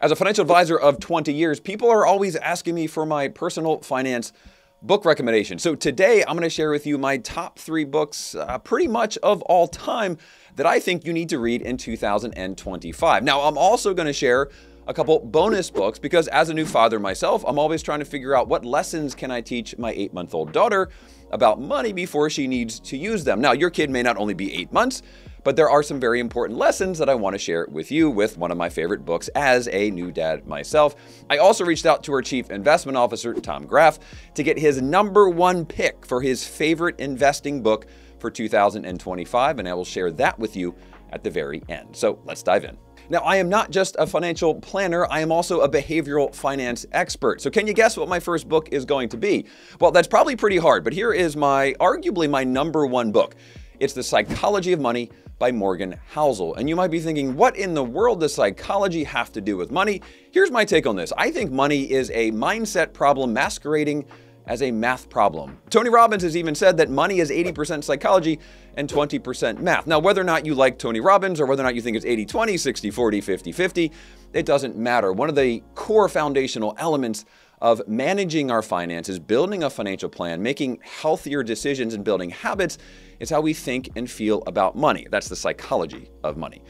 As a financial advisor of 20 years, people are always asking me for my personal finance book recommendation. So today I'm going to share with you my top 3 books pretty much of all time that I think you need to read in 2025. Now, I'm also going to share a couple bonus books because as a new father myself, I'm always trying to figure out what lessons can I teach my 8-month-old daughter about money before she needs to use them. Now, your kid may not only be 8 months, but there are some very important lessons that I want to share with you with one of my favorite books as a new dad myself. I also reached out to our chief investment officer, Tom Graff, to get his #1 pick for his favorite investing book for 2025, and I will share that with you at the very end. So let's dive in. Now, I am not just a financial planner, I am also a behavioral finance expert. So can you guess what my first book is going to be? Well, that's probably pretty hard, but here is arguably my #1 book. It's The Psychology of Money by Morgan Housel. And you might be thinking, what in the world does psychology have to do with money? Here's my take on this. I think money is a mindset problem masquerading as a math problem. Tony Robbins has even said that money is 80% psychology and 20% math. Now, whether or not you like Tony Robbins or whether or not you think it's 80-20, 60-40, 50-50, it doesn't matter. One of the core foundational elements of managing our finances, building a financial plan, making healthier decisions and building habits is how we think and feel about money. That's the psychology of money.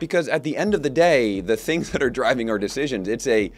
Because at the end of the day, the things that are driving our decisions, it's a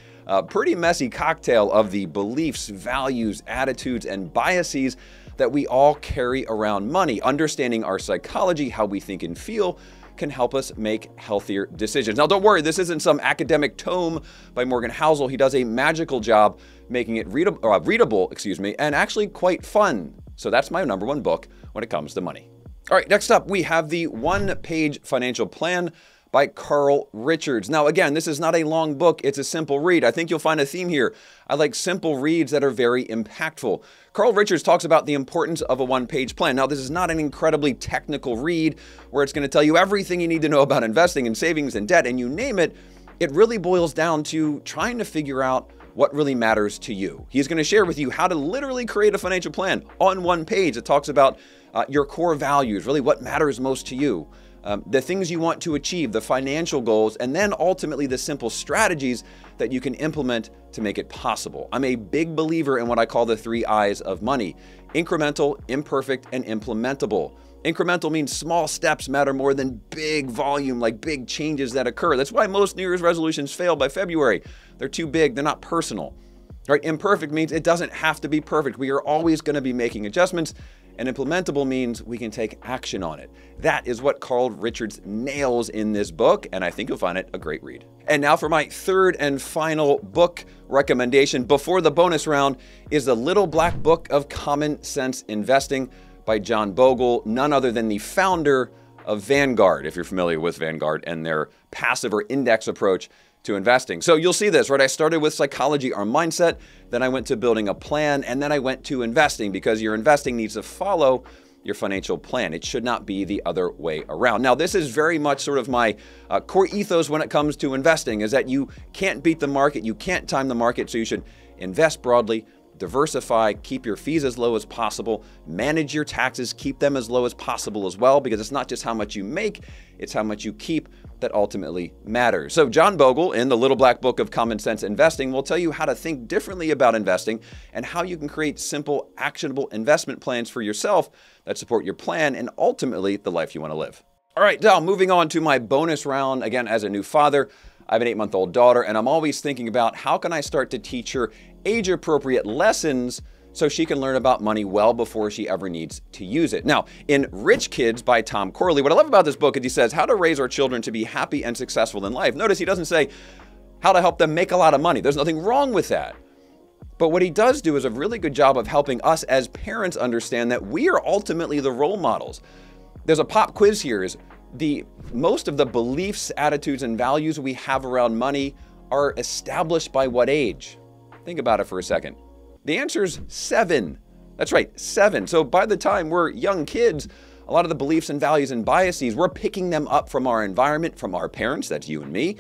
pretty messy cocktail of the beliefs, values, attitudes, and biases that we all carry around money. Understanding our psychology, how we think and feel, can help us make healthier decisions. Now, don't worry, this isn't some academic tome by Morgan Housel. He does a magical job making it readable, and actually quite fun. So that's my #1 book when it comes to money. All right, next up, we have the One-Page Financial Plan by Carl Richards. Now, again, this is not a long book. It's a simple read. I think you'll find a theme here. I like simple reads that are very impactful. Carl Richards talks about the importance of a one-page plan. Now, this is not an incredibly technical read where it's going to tell you everything you need to know about investing and savings and debt, and you name it. It really boils down to trying to figure out what really matters to you. He's going to share with you how to literally create a financial plan on one page. It talks about your core values, really what matters most to you. The things you want to achieve, the financial goals, and then ultimately the simple strategies that you can implement to make it possible. I'm a big believer in what I call the 3 I's of money: incremental, imperfect, and implementable. Incremental means small steps matter more than big volume, like big changes that occur. That's why most New Year's resolutions fail by February. They're too big, they're not personal. Right? Imperfect means it doesn't have to be perfect. We are always going to be making adjustments. And implementable means we can take action on it. That is what Carl Richards nails in this book, and I think you'll find it a great read. And now for my 3rd and final book recommendation before the bonus round is The Little Black Book of Common Sense Investing by John Bogle, none other than the founder of Vanguard, if you're familiar with Vanguard and their passive or index approach to investing. So you'll see this, right? I started with psychology or mindset, then I went to building a plan, and then I went to investing because your investing needs to follow your financial plan. It should not be the other way around. Now, this is very much sort of my core ethos when it comes to investing, is that you can't beat the market, you can't time the market, so you should invest broadly, diversify, keep your fees as low as possible, manage your taxes, keep them as low as possible as well, because it's not just how much you make, it's how much you keep that ultimately matters. So John Bogle, in The Little Black Book of Common Sense Investing, will tell you how to think differently about investing and how you can create simple, actionable investment plans for yourself that support your plan and ultimately the life you want to live. All right, now moving on to my bonus round. Again, as a new father, I have an 8-month-old daughter, and I'm always thinking about how can I start to teach her age-appropriate lessons so she can learn about money well before she ever needs to use it. Now, in Rich Kids by Tom Corley, what I love about this book is he says how to raise our children to be happy and successful in life. Notice he doesn't say how to help them make a lot of money. There's nothing wrong with that. But what he does do is a really good job of helping us as parents understand that we are ultimately the role models. There's a pop quiz here. Most of the beliefs, attitudes, and values we have around money are established by what age? Think about it for a second. The answer is 7. That's right, 7. So by the time we're young kids, a lot of the beliefs and values and biases, we're picking them up from our environment, from our parents, that's you and me.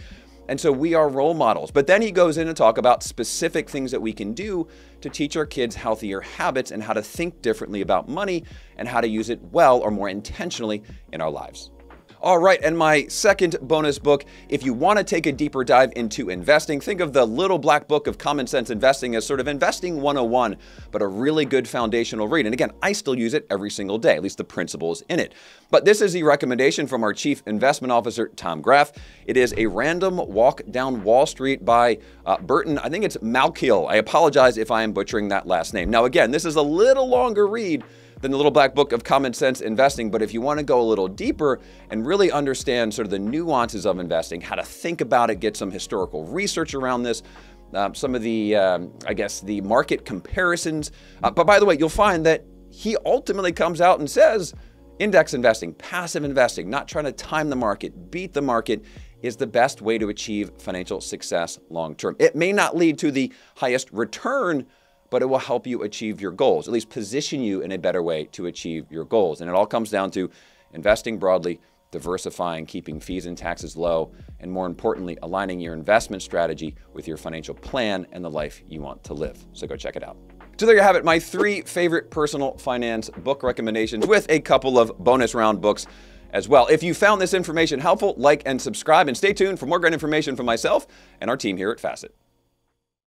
And so we are role models. But then he goes in to talk about specific things that we can do to teach our kids healthier habits and how to think differently about money and how to use it well or more intentionally in our lives. All right, and my second bonus book, if you want to take a deeper dive into investing, think of the Little Black Book of Common Sense Investing as sort of Investing 101, but a really good foundational read. And again, I still use it every single day, at least the principles in it. But this is a recommendation from our Chief Investment Officer, Tom Graff. It is A Random Walk Down Wall Street by Burton, I think it's Malkiel. I apologize if I am butchering that last name. Now again, this is a little longer read than the Little Black Book of Common Sense Investing, but if you want to go a little deeper and really understand sort of the nuances of investing, how to think about it, get some historical research around this, some of the, I guess, the market comparisons. But by the way, you'll find that he ultimately comes out and says index investing, passive investing, not trying to time the market, beat the market, is the best way to achieve financial success long term. It may not lead to the highest return, but it will help you achieve your goals, at least position you in a better way to achieve your goals. And it all comes down to investing broadly, diversifying, keeping fees and taxes low, and more importantly, aligning your investment strategy with your financial plan and the life you want to live. So go check it out. So there you have it, my 3 favorite personal finance book recommendations with a couple of bonus round books as well. If you found this information helpful, like and subscribe, and stay tuned for more great information from myself and our team here at Facet.